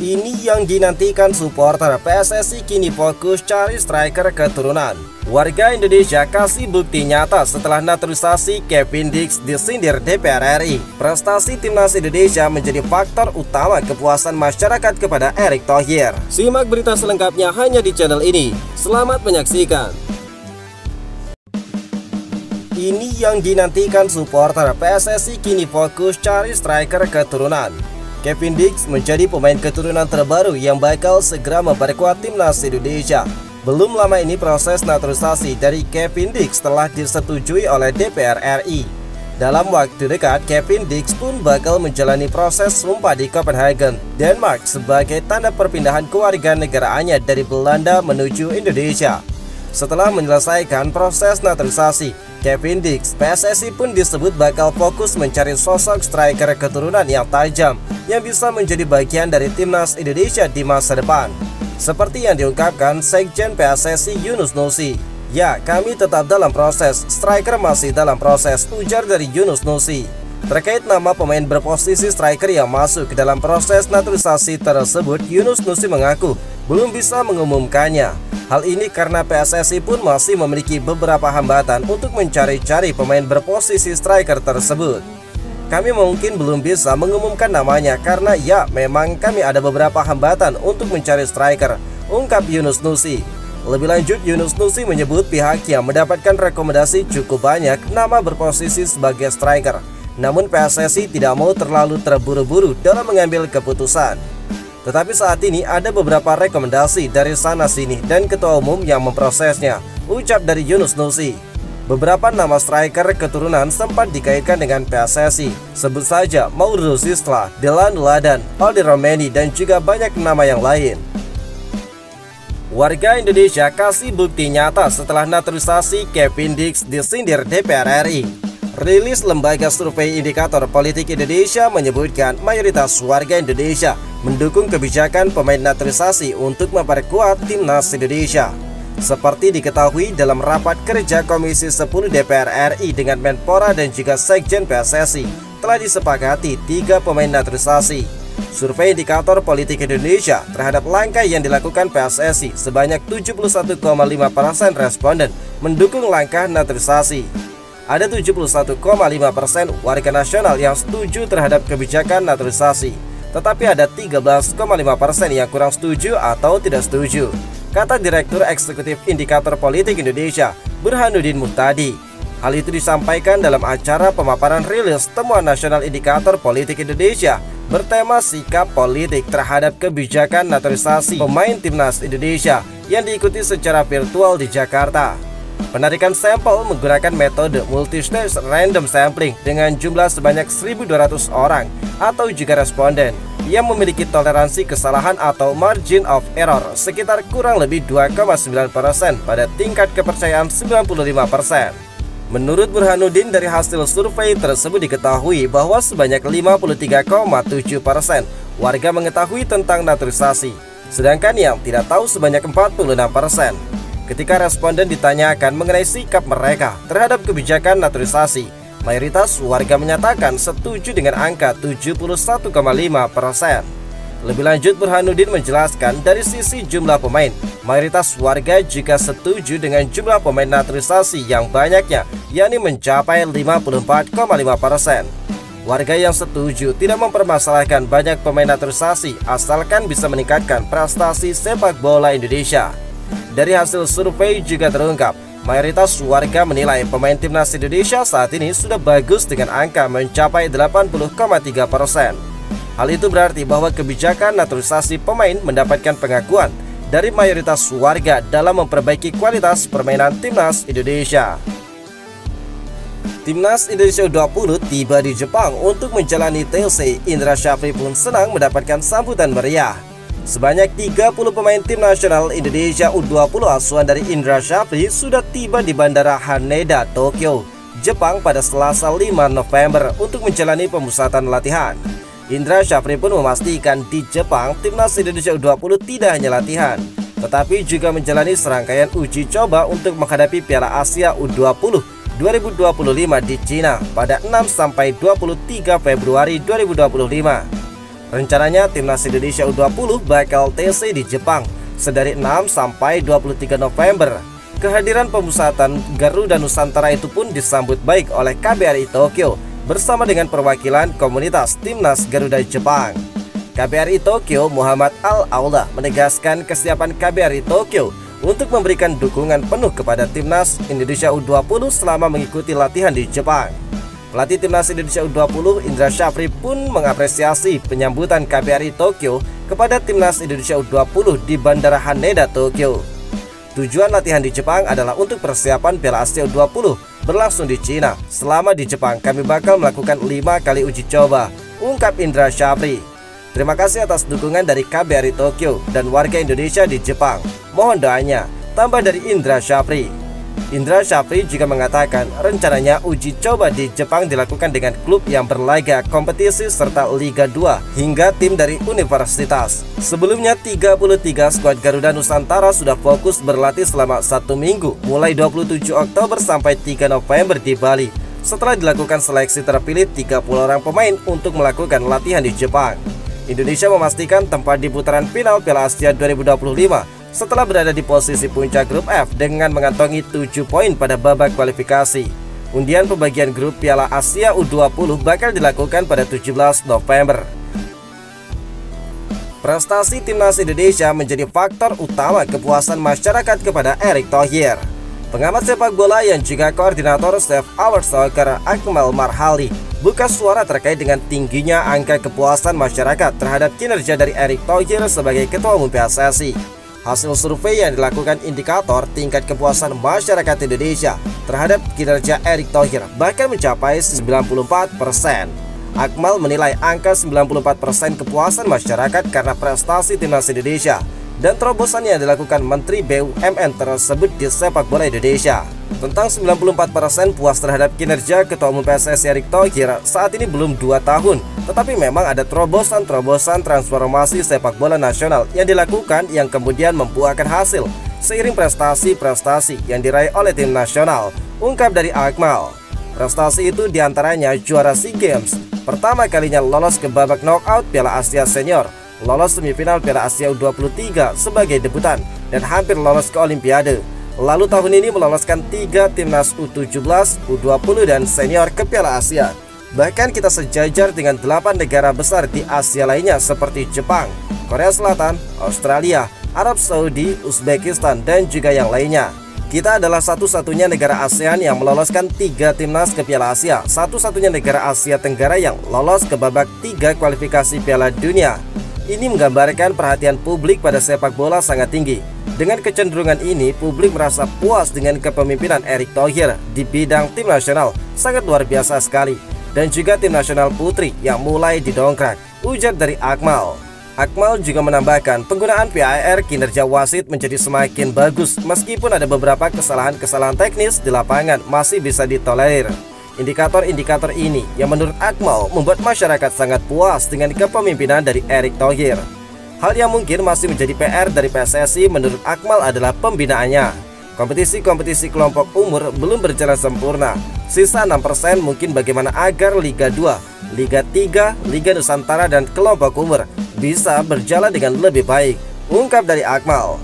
Ini yang dinantikan supporter PSSI kini fokus cari striker keturunan. Warga Indonesia kasih bukti nyata setelah naturalisasi Kevin Dix disindir DPR RI. Prestasi timnas Indonesia menjadi faktor utama kepuasan masyarakat kepada Erick Thohir. Simak berita selengkapnya hanya di channel ini. Selamat menyaksikan. Ini yang dinantikan supporter PSSI kini fokus cari striker keturunan. Kevin Dix menjadi pemain keturunan terbaru yang bakal segera memperkuat timnas Indonesia. Belum lama ini proses naturalisasi dari Kevin Dix telah disetujui oleh DPR RI. Dalam waktu dekat, Kevin Dix pun bakal menjalani proses sumpah di Copenhagen, Denmark sebagai tanda perpindahan kewarganegaraannya dari Belanda menuju Indonesia. Setelah menyelesaikan proses naturalisasi, Kevin Dix, PSSI pun disebut bakal fokus mencari sosok striker keturunan yang tajam yang bisa menjadi bagian dari timnas Indonesia di masa depan. Seperti yang diungkapkan Sekjen PSSI Yunus Nusi. Ya, kami tetap dalam proses, striker masih dalam proses, ujar dari Yunus Nusi. Terkait nama pemain berposisi striker yang masuk ke dalam proses naturalisasi tersebut, Yunus Nusi mengaku belum bisa mengumumkannya. Hal ini karena PSSI pun masih memiliki beberapa hambatan untuk mencari-cari pemain berposisi striker tersebut. Kami mungkin belum bisa mengumumkan namanya karena ya memang kami ada beberapa hambatan untuk mencari striker, ungkap Yunus Nusi. Lebih lanjut, Yunus Nusi menyebut pihaknya mendapatkan rekomendasi cukup banyak nama berposisi sebagai striker. Namun PSSI tidak mau terlalu terburu-buru dalam mengambil keputusan. Tetapi saat ini ada beberapa rekomendasi dari sana-sini dan ketua umum yang memprosesnya, ucap dari Yunus Nusi. Beberapa nama striker keturunan sempat dikaitkan dengan PSSI. Sebut saja Mauro Zisla, Delan Ladan, Aldi Romeni, dan juga banyak nama yang lain. Warga Indonesia kasih bukti nyata setelah naturalisasi Kevin Dix disindir DPR RI. Rilis lembaga survei indikator politik Indonesia menyebutkan mayoritas warga Indonesia mendukung kebijakan pemain naturalisasi untuk memperkuat timnas Indonesia. Seperti diketahui dalam rapat kerja Komisi 10 DPR RI dengan Menpora dan juga Sekjen PSSI telah disepakati 3 pemain naturalisasi. Survei indikator politik Indonesia terhadap langkah yang dilakukan PSSI sebanyak 71,5% responden mendukung langkah naturalisasi. Ada 71,5% warga nasional yang setuju terhadap kebijakan naturalisasi, tetapi ada 13,5% yang kurang setuju atau tidak setuju, kata Direktur Eksekutif Indikator Politik Indonesia, Burhanuddin Muhtadi. Hal itu disampaikan dalam acara pemaparan rilis temuan nasional Indikator Politik Indonesia bertema sikap politik terhadap kebijakan naturalisasi pemain timnas Indonesia yang diikuti secara virtual di Jakarta. Penarikan sampel menggunakan metode multi-stage random sampling dengan jumlah sebanyak 1.200 orang atau juga responden yang memiliki toleransi kesalahan atau margin of error sekitar kurang lebih 2,9% pada tingkat kepercayaan 95%. Menurut Burhanuddin, dari hasil survei tersebut diketahui bahwa sebanyak 53,7% warga mengetahui tentang naturalisasi, sedangkan yang tidak tahu sebanyak 46%. Ketika responden ditanyakan mengenai sikap mereka terhadap kebijakan naturalisasi, mayoritas warga menyatakan setuju dengan angka 71,5%. Lebih lanjut, Burhanuddin menjelaskan dari sisi jumlah pemain, mayoritas warga juga setuju dengan jumlah pemain naturalisasi yang banyaknya, yakni mencapai 54,5%. Warga yang setuju tidak mempermasalahkan banyak pemain naturalisasi asalkan bisa meningkatkan prestasi sepak bola Indonesia. Dari hasil survei juga terungkap, mayoritas warga menilai pemain timnas Indonesia saat ini sudah bagus dengan angka mencapai 80,3%. Hal itu berarti bahwa kebijakan naturalisasi pemain mendapatkan pengakuan dari mayoritas warga dalam memperbaiki kualitas permainan timnas Indonesia. Timnas Indonesia U20 tiba di Jepang untuk menjalani TLC. Indra Syafri pun senang mendapatkan sambutan meriah. Sebanyak 30 pemain tim nasional Indonesia U20 asuhan dari Indra Syafri sudah tiba di Bandara Haneda, Tokyo, Jepang pada Selasa 5 November untuk menjalani pemusatan latihan. Indra Syafri pun memastikan di Jepang timnas Indonesia U20 tidak hanya latihan, tetapi juga menjalani serangkaian uji coba untuk menghadapi Piala Asia U20 2025 di Cina pada 6-23 Februari 2025. Rencananya Timnas Indonesia U20 bakal TC di Jepang sedari 6 sampai 23 November. Kehadiran pemusatan Garuda Nusantara itu pun disambut baik oleh KBRI Tokyo bersama dengan perwakilan komunitas Timnas Garuda Jepang. KBRI Tokyo Muhammad Al-Aula menegaskan kesiapan KBRI Tokyo untuk memberikan dukungan penuh kepada Timnas Indonesia U20 selama mengikuti latihan di Jepang. Pelatih Timnas Indonesia U20 Indra Syafri pun mengapresiasi penyambutan KBRI Tokyo kepada Timnas Indonesia U20 di Bandara Haneda, Tokyo. Tujuan latihan di Jepang adalah untuk persiapan Piala Asia U20 berlangsung di Cina. Selama di Jepang kami bakal melakukan 5 kali uji coba, ungkap Indra Syafri. Terima kasih atas dukungan dari KBRI Tokyo dan warga Indonesia di Jepang. Mohon doanya, tambah dari Indra Syafri. Indra Syafri juga mengatakan rencananya uji coba di Jepang dilakukan dengan klub yang berlaga kompetisi serta Liga 2 hingga tim dari universitas. Sebelumnya 33 skuad Garuda Nusantara sudah fokus berlatih selama 1 minggu mulai 27 Oktober sampai 3 November di Bali. Setelah dilakukan seleksi terpilih 30 orang pemain untuk melakukan latihan di Jepang. Indonesia memastikan tempat di putaran final Piala Asia 2025 setelah berada di posisi puncak grup F dengan mengantongi 7 poin pada babak kualifikasi. Undian pembagian grup Piala Asia U20 bakal dilakukan pada 17 November. Prestasi Timnas Indonesia menjadi faktor utama kepuasan masyarakat kepada Erick Thohir. Pengamat sepak bola yang juga koordinator Save Our Soccer Akmal Marhali buka suara terkait dengan tingginya angka kepuasan masyarakat terhadap kinerja dari Erick Thohir sebagai Ketua Umum PSSI. Hasil survei yang dilakukan indikator tingkat kepuasan masyarakat Indonesia terhadap kinerja Erick Thohir bahkan mencapai 94%. Akmal menilai angka 94% kepuasan masyarakat karena prestasi Timnas Indonesia dan terobosan yang dilakukan Menteri BUMN tersebut di sepak bola Indonesia. Tentang 94% puas terhadap kinerja Ketua Umum PSSI Erick Thohir saat ini belum 2 tahun, tetapi memang ada terobosan-terobosan transformasi sepak bola nasional yang dilakukan yang kemudian membuahkan hasil seiring prestasi-prestasi yang diraih oleh tim nasional, ungkap dari Akmal. Prestasi itu diantaranya juara SEA Games, pertama kalinya lolos ke babak knockout Piala Asia Senior, lolos semifinal Piala Asia U23 sebagai debutan, dan hampir lolos ke Olimpiade. Lalu tahun ini meloloskan 3 timnas U17, U20 dan senior ke Piala Asia. Bahkan kita sejajar dengan 8 negara besar di Asia lainnya seperti Jepang, Korea Selatan, Australia, Arab Saudi, Uzbekistan dan juga yang lainnya. Kita adalah satu-satunya negara ASEAN yang meloloskan 3 timnas ke Piala Asia, satu-satunya negara Asia Tenggara yang lolos ke babak 3 kualifikasi Piala Dunia. Ini menggambarkan perhatian publik pada sepak bola sangat tinggi. Dengan kecenderungan ini, publik merasa puas dengan kepemimpinan Erick Thohir di bidang tim nasional sangat luar biasa sekali. Dan juga tim nasional putri yang mulai didongkrak, ujar dari Akmal. Akmal juga menambahkan penggunaan VAR kinerja wasit menjadi semakin bagus meskipun ada beberapa kesalahan-kesalahan teknis di lapangan masih bisa ditolerir. Indikator-indikator ini yang menurut Akmal membuat masyarakat sangat puas dengan kepemimpinan dari Erick Thohir. Hal yang mungkin masih menjadi PR dari PSSI menurut Akmal adalah pembinaannya. Kompetisi-kompetisi kelompok umur belum berjalan sempurna. Sisa 6% mungkin bagaimana agar Liga 2, Liga 3, Liga Nusantara dan kelompok umur bisa berjalan dengan lebih baik, ungkap dari Akmal.